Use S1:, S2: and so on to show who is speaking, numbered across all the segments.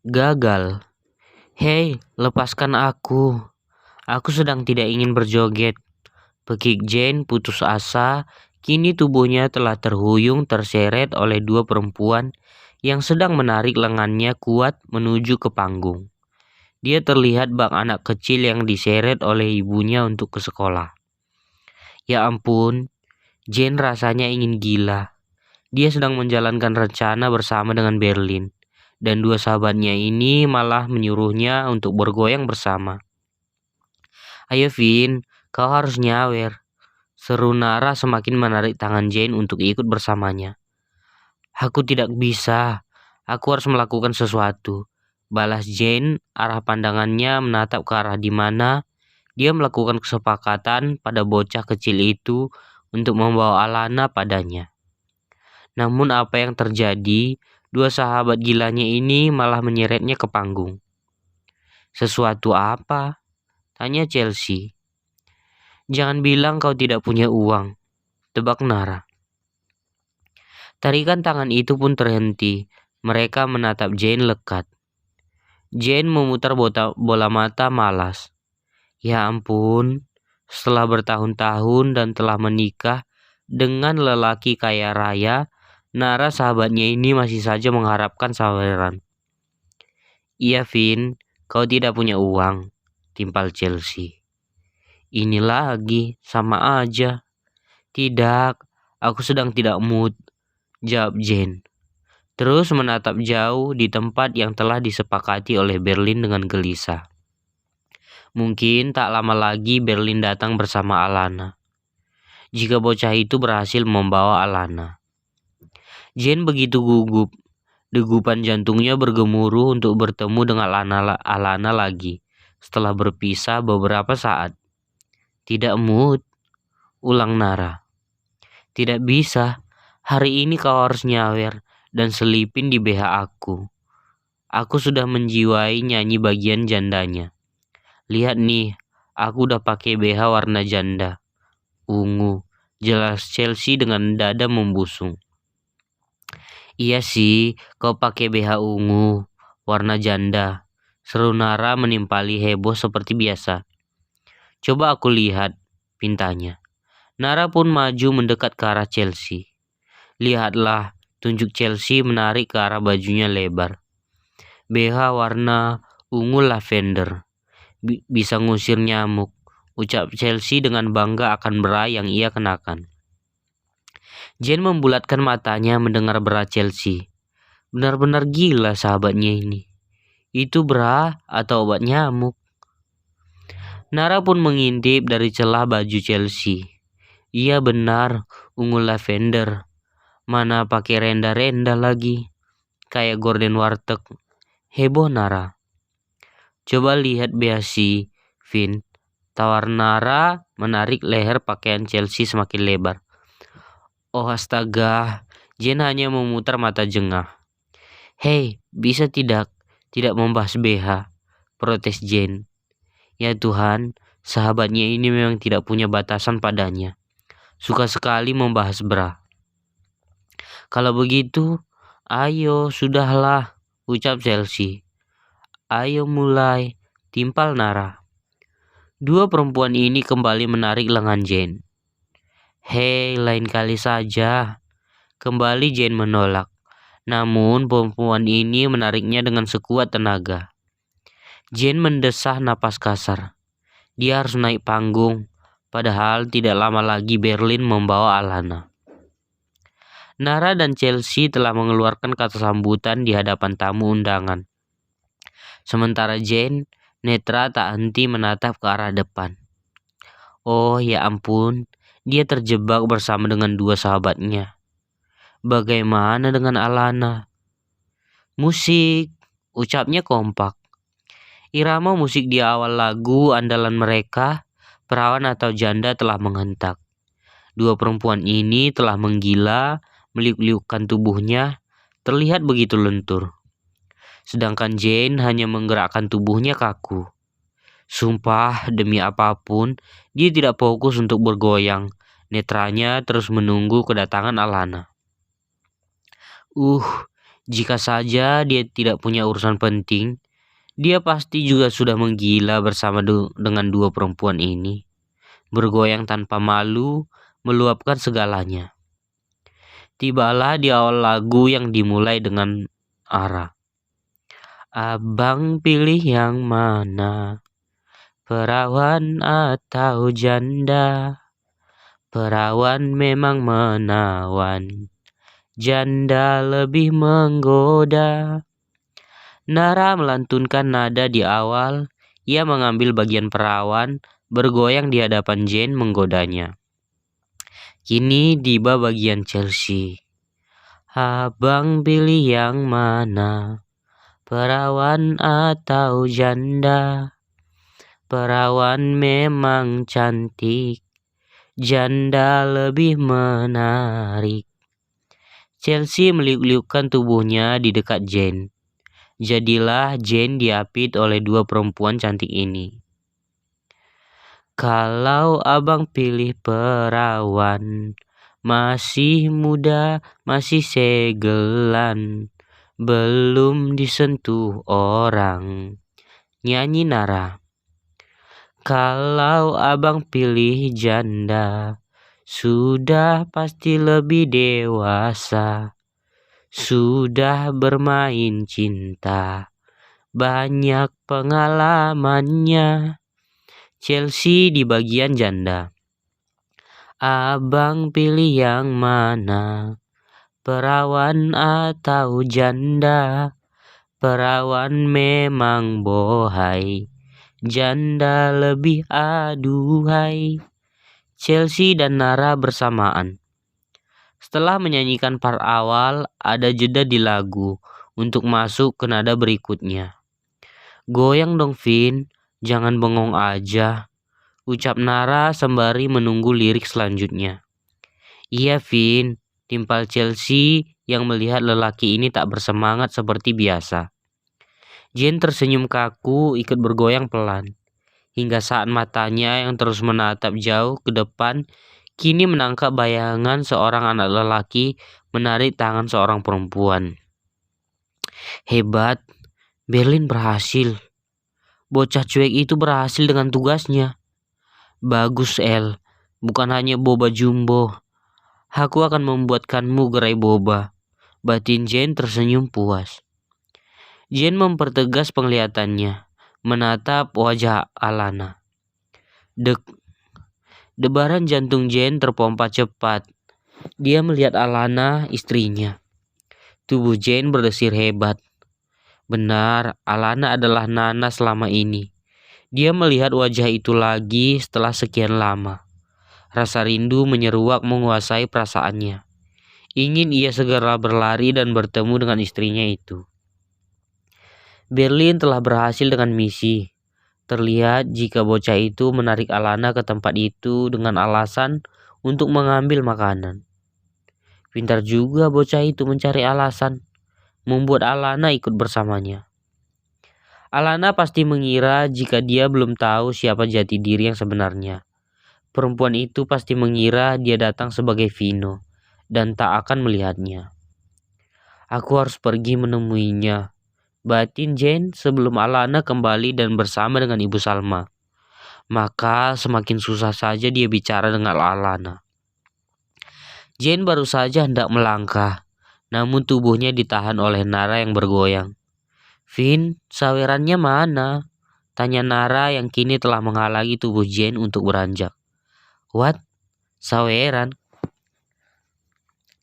S1: Gagal. Hei, lepaskan aku. Aku sedang tidak ingin berjoget. Pekik Jane putus asa. Kini tubuhnya telah terhuyung terseret oleh dua perempuan yang sedang menarik lengannya kuat menuju ke panggung. Dia terlihat bak anak kecil yang diseret oleh ibunya untuk ke sekolah. Ya ampun, Jane rasanya ingin gila. Dia sedang menjalankan rencana bersama dengan Berlin. Dan dua sahabatnya ini malah menyuruhnya untuk bergoyang bersama. Ayo Vin, kau harus nyawer, seru Nara semakin menarik tangan Jane untuk ikut bersamanya. Aku tidak bisa, aku harus melakukan sesuatu. Balas Jane, arah pandangannya menatap ke arah di mana dia melakukan kesepakatan pada bocah kecil itu untuk membawa Alana padanya. Namun apa yang terjadi, dua sahabat gilanya ini malah menyeretnya ke panggung. Sesuatu apa? Tanya Chelsea. Jangan bilang kau tidak punya uang, tebak Nara. Tarikan tangan itu pun terhenti. Mereka menatap Jane lekat. Jane memutar bola mata malas. Ya ampun, setelah bertahun-tahun dan telah menikah dengan lelaki kaya raya, Nara sahabatnya ini masih saja mengharapkan saweran. Iya Vin, kau tidak punya uang, timpal Chelsea. Ini lagi, sama aja. Tidak, aku sedang tidak mood, jawab Jane. Terus menatap jauh di tempat yang telah disepakati oleh Berlin dengan gelisah. Mungkin tak lama lagi Berlin datang bersama Alana. Jika bocah itu berhasil membawa Alana. Jane begitu gugup. Degupan jantungnya bergemuruh untuk bertemu dengan Alana lagi setelah berpisah beberapa saat. Tidak mood, ulang Nara. Tidak bisa, hari ini kau harus nyawer dan selipin di BH aku. Aku sudah menjiwai nyanyi bagian jandanya. Lihat nih, aku udah pakai BH warna janda. Ungu, jelas Chelsea dengan dada membusung. Iya sih, kau pakai BH ungu, warna janda. Seru Nara menimpali heboh seperti biasa. Coba aku lihat, pintanya. Nara pun maju mendekat ke arah Chelsea. Lihatlah, tunjuk Chelsea menarik ke arah bajunya lebar. BH warna ungu lavender. Bisa ngusir nyamuk, ucap Chelsea dengan bangga akan bra yang ia kenakan. Jane membulatkan matanya mendengar bra Chelsea. Benar-benar gila sahabatnya ini. Itu bra atau obat nyamuk? Nara pun mengintip dari celah baju Chelsea. Iya benar, ungu lavender. Mana pakai renda-renda lagi. Kayak gorden warteg. Heboh Nara. Coba lihat Beasi, Vin. Tawar Nara menarik leher pakaian Chelsea semakin lebar. Oh astaga, Jane hanya memutar mata jengah. Hei, bisa tidak membahas BH, protes Jane. Ya Tuhan, sahabatnya ini memang tidak punya batasan padanya. Suka sekali membahas bra. Kalau begitu, ayo sudahlah, ucap Chelsea. Ayo mulai, timpal Nara. Dua perempuan ini kembali menarik lengan Jane. Hei, lain kali saja. Kembali Jane menolak. Namun perempuan ini menariknya dengan sekuat tenaga. Jane mendesah napas kasar. Dia harus naik panggung. Padahal tidak lama lagi Berlin membawa Alana. Nara dan Chelsea telah mengeluarkan kata sambutan di hadapan tamu undangan. Sementara Jane netra tak henti menatap ke arah depan. Oh ya ampun, dia terjebak bersama dengan dua sahabatnya. Bagaimana dengan Alana? Musik, ucapnya kompak. Irama musik di awal lagu andalan mereka, perawan atau janda telah menghentak. Dua perempuan ini telah menggila, meliuk-liukkan tubuhnya, terlihat begitu lentur. Sedangkan Jane hanya menggerakkan tubuhnya kaku. Sumpah demi apapun, dia tidak fokus untuk bergoyang. Netranya terus menunggu kedatangan Alana. Jika saja dia tidak punya urusan penting, dia pasti juga sudah menggila bersama dengan dua perempuan ini, bergoyang tanpa malu, meluapkan segalanya. Tibalah di awal lagu yang dimulai dengan arah. Abang pilih yang mana? Perawan atau janda? Perawan memang menawan, janda lebih menggoda. Nara melantunkan nada di awal. Ia mengambil bagian perawan, bergoyang di hadapan Jane menggodanya. Kini tiba bagian Chelsea. Abang pilih yang mana? Perawan atau janda? Perawan memang cantik, janda lebih menarik. Chelsea meliuk-liukkan tubuhnya di dekat Jane. Jadilah Jane diapit oleh dua perempuan cantik ini. Kalau abang pilih perawan, masih muda, masih segelan, belum disentuh orang. Nyanyi Nara. Kalau abang pilih janda, sudah pasti lebih dewasa. Sudah bermain cinta, banyak pengalamannya. Chelsea di bagian janda. Abang pilih yang mana? Perawan atau janda? Perawan memang bohai, janda lebih aduhai. Chelsea dan Nara bersamaan. Setelah menyanyikan part awal, ada jeda di lagu untuk masuk ke nada berikutnya. Goyang dong Vin, jangan bengong aja, ucap Nara sembari menunggu lirik selanjutnya. Iya Vin, timpal Chelsea yang melihat lelaki ini tak bersemangat seperti biasa. Jane tersenyum kaku ikut bergoyang pelan, hingga saat matanya yang terus menatap jauh ke depan kini menangkap bayangan seorang anak lelaki menarik tangan seorang perempuan. Hebat, Berlin berhasil. Bocah cuek itu berhasil dengan tugasnya. Bagus El, bukan hanya boba jumbo. Aku akan membuatkanmu gerai boba. Batin Jane tersenyum puas. Jane mempertegas penglihatannya, menatap wajah Alana. Debaran jantung Jane terpompa cepat. Dia melihat Alana, istrinya. Tubuh Jane berdesir hebat. Benar, Alana adalah Nana selama ini. Dia melihat wajah itu lagi setelah sekian lama. Rasa rindu menyeruak menguasai perasaannya. Ingin ia segera berlari dan bertemu dengan istrinya itu. Berlin telah berhasil dengan misi. Terlihat jika bocah itu menarik Alana ke tempat itu dengan alasan untuk mengambil makanan. Pintar juga bocah itu mencari alasan, membuat Alana ikut bersamanya. Alana pasti mengira jika dia belum tahu siapa jati diri yang sebenarnya. Perempuan itu pasti mengira dia datang sebagai Vino dan tak akan melihatnya. Aku harus pergi menemuinya, batin Jane sebelum Alana kembali dan bersama dengan Ibu Salma. Maka semakin susah saja dia bicara dengan Alana. Jane baru saja hendak melangkah, namun tubuhnya ditahan oleh Nara yang bergoyang. Vin, sawerannya mana? Tanya Nara yang kini telah menghalangi tubuh Jane untuk beranjak. What? Saweran?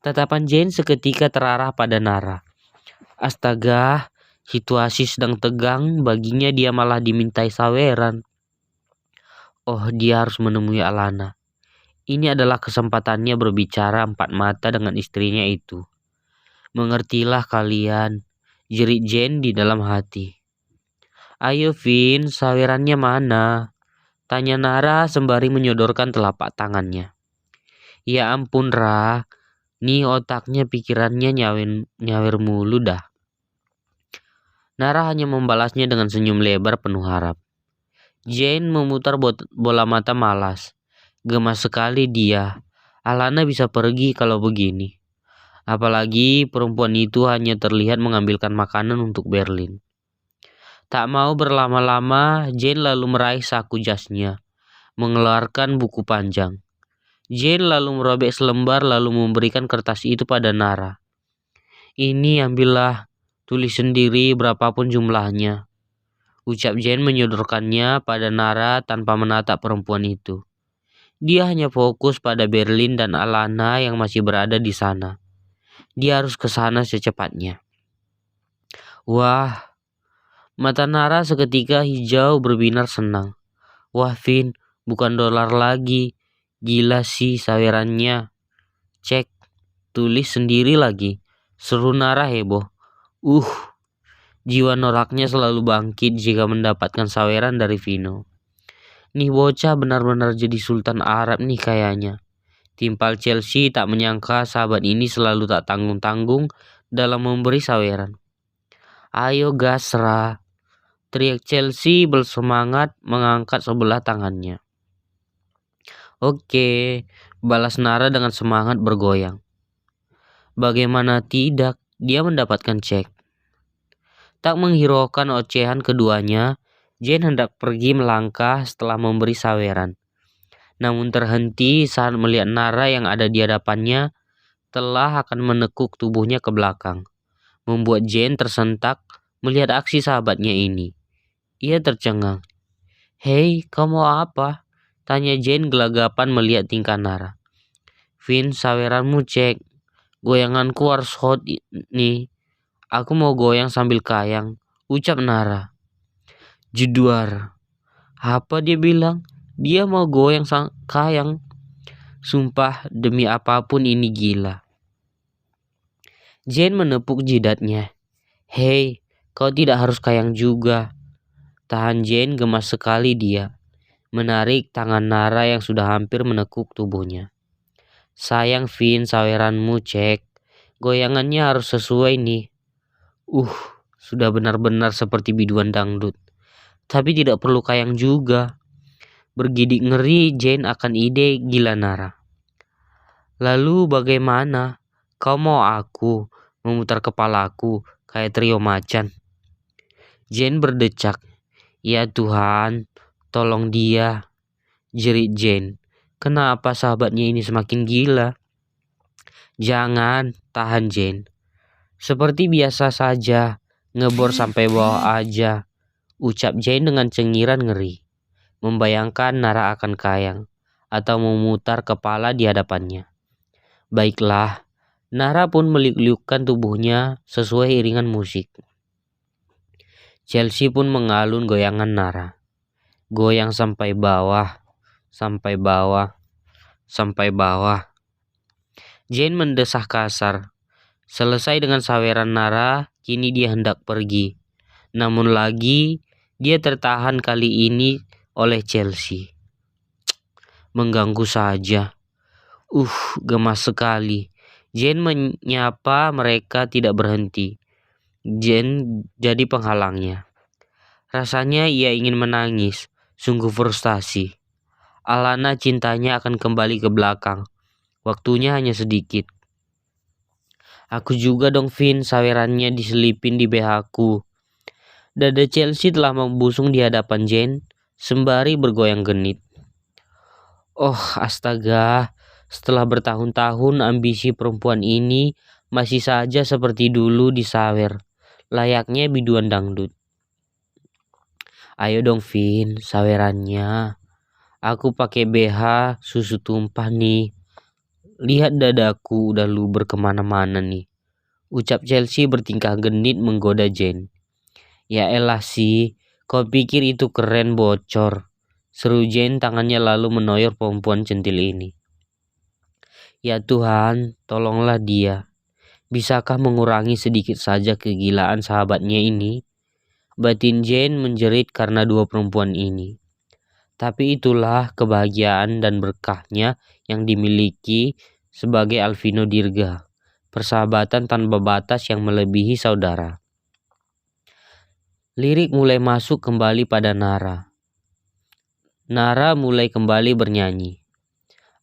S1: Tatapan Jane seketika terarah pada Nara. Astaga, situasi sedang tegang, baginya dia malah dimintai saweran. Oh, dia harus menemui Alana. Ini adalah kesempatannya berbicara empat mata dengan istrinya itu. Mengertilah kalian, jerit Jane di dalam hati. Ayo Vin, sawerannya mana? Tanya Nara sembari menyodorkan telapak tangannya. Ya ampun Ra, nih otaknya pikirannya nyawer mulu dah. Nara hanya membalasnya dengan senyum lebar penuh harap. Jane memutar bola mata malas. Gemas sekali dia. Alana bisa pergi kalau begini. Apalagi perempuan itu hanya terlihat mengambilkan makanan untuk Berlin. Tak mau berlama-lama, Jane lalu meraih saku jasnya, mengeluarkan buku panjang. Jane lalu merobek selembar lalu memberikan kertas itu pada Nara. Ini ambillah, tulis sendiri berapapun jumlahnya. Ucap Jane menyodorkannya pada Nara tanpa menatap perempuan itu. Dia hanya fokus pada Berlin dan Alana yang masih berada di sana. Dia harus ke sana secepatnya. Wah, mata Nara seketika hijau berbinar senang. Wah Vin, bukan dolar lagi. Gila sih sawerannya. Cek, tulis sendiri lagi. Seru Nara heboh. Jiwa noraknya selalu bangkit jika mendapatkan saweran dari Vino. Nih bocah benar-benar jadi Sultan Arab nih kayaknya. Timpal Chelsea tak menyangka sahabat ini selalu tak tanggung-tanggung dalam memberi saweran. Ayo gasra, teriak Chelsea bersemangat mengangkat sebelah tangannya. Oke, balas Nara dengan semangat bergoyang. Bagaimana tidak, dia mendapatkan cek. Tak menghiraukan ocehan keduanya, Jane hendak pergi melangkah setelah memberi saweran. Namun terhenti saat melihat Nara yang ada di hadapannya telah akan menekuk tubuhnya ke belakang. Membuat Jane tersentak melihat aksi sahabatnya ini. Ia tercengang. Hei, kau mau apa? Tanya Jane gelagapan melihat tingkah Nara. Vin, saweranmu cek. Goyanganku harus hot nih. Aku mau goyang sambil kayang. Ucap Nara. Jeduar. Apa dia bilang? Dia mau goyang kayang. Sumpah demi apapun ini gila. Jane menepuk jidatnya. Hei, kau tidak harus kayang juga. Tahan Jane gemas sekali dia. Menarik tangan Nara yang sudah hampir menekuk tubuhnya. Sayang Vin, saweranmu cek. Goyangannya harus sesuai nih. Sudah benar-benar seperti biduan dangdut. Tapi tidak perlu kayang juga. Bergidik ngeri Jane akan ide gila Nara. Lalu bagaimana? Kau mau aku memutar kepalaku kayak trio macan? Jane berdecak. Ya Tuhan, tolong dia. Jerit Jane. Kenapa sahabatnya ini semakin gila? Jangan, tahan Jane. Seperti biasa saja, ngebor sampai bawah aja. Ucap Jane dengan cengiran ngeri. Membayangkan Nara akan kayang atau memutar kepala di hadapannya. Baiklah, Nara pun meliuk-liukkan tubuhnya sesuai iringan musik. Chelsea pun mengalun goyangan Nara. Goyang sampai bawah, sampai bawah, sampai bawah. Jane mendesah kasar. Selesai dengan saweran Nara, kini dia hendak pergi. Namun lagi, dia tertahan kali ini oleh Chelsea. Mengganggu saja. Gemas sekali. Jane menyapa mereka tidak berhenti. Jane jadi penghalangnya. Rasanya ia ingin menangis. Sungguh frustasi. Alana cintanya akan kembali ke belakang. Waktunya hanya sedikit. Aku juga dong Vin, sawerannya diselipin di BH-ku. Dada Chelsea telah membusung di hadapan Jane, sembari bergoyang genit. Oh astaga, setelah bertahun-tahun ambisi perempuan ini masih saja seperti dulu disawer, layaknya biduan dangdut. Ayo dong Vin, sawerannya. Aku pakai BH susu tumpah nih. Lihat dadaku udah luber kemana-mana nih. Ucap Chelsea bertingkah genit menggoda Jane. Ya elah sih, kau pikir itu keren bocor. Seru Jane tangannya lalu menoyor perempuan centil ini. Ya Tuhan, tolonglah dia. Bisakah mengurangi sedikit saja kegilaan sahabatnya ini? Batin Jane menjerit karena dua perempuan ini. Tapi itulah kebahagiaan dan berkahnya yang dimiliki sebagai Alvino Dirga. Persahabatan tanpa batas yang melebihi saudara. Lirik mulai masuk kembali pada Nara. Nara mulai kembali bernyanyi.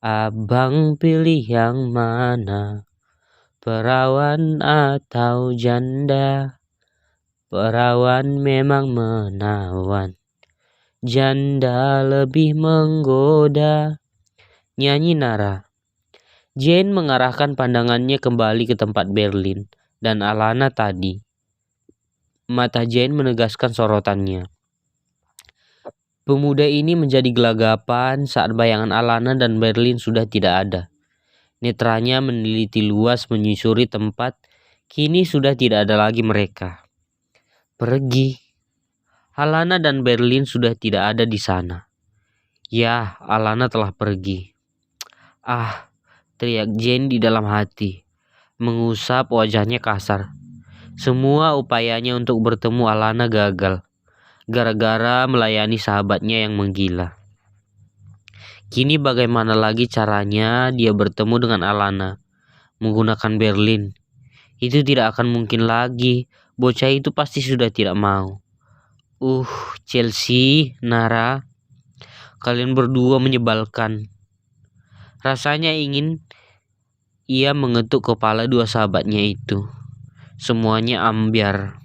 S1: Abang pilih yang mana? Perawan atau janda, perawan memang menawan, janda lebih menggoda. Nyanyi Nara. Jane mengarahkan pandangannya kembali ke tempat Berlin dan Alana tadi. Mata Jane menegaskan sorotannya. Pemuda ini menjadi gelagapan saat bayangan Alana dan Berlin sudah tidak ada. Netranya meneliti luas menyusuri tempat, kini sudah tidak ada lagi mereka. Pergi. Alana dan Berlin sudah tidak ada di sana. Ya, Alana telah pergi. Ah, teriak Jane di dalam hati, mengusap wajahnya kasar. Semua upayanya untuk bertemu Alana gagal, gara-gara melayani sahabatnya yang menggila. Kini bagaimana lagi caranya dia bertemu dengan Alana? Menggunakan Berlin. Itu tidak akan mungkin lagi, bocah itu pasti sudah tidak mau. Chelsea, Nara, kalian berdua menyebalkan. Rasanya ingin ia mengetuk kepala dua sahabatnya itu. Semuanya ambyar.